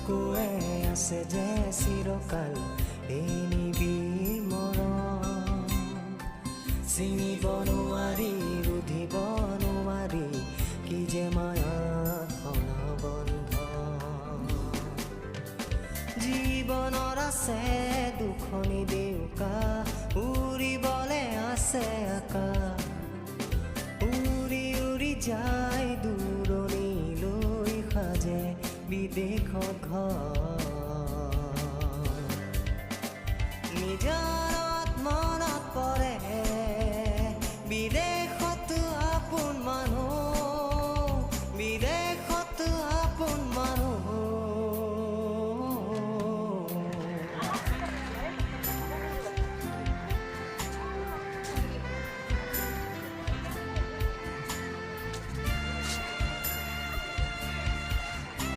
বুকুৱে আছে যে চিৰকাল এই নিবিড় মৰম চিনিব নোৱাৰি ৰুধিব নোৱাৰি কি যে মায়াত বন্ধ জীৱনৰ আছে দুখনি দেউকা উৰিবলে আছে আকাশ উৰি উৰি যায় দূৰণিলৈ সাজে বিদেশত ঘৰ নিজৰত মনত পৰে বিদেশ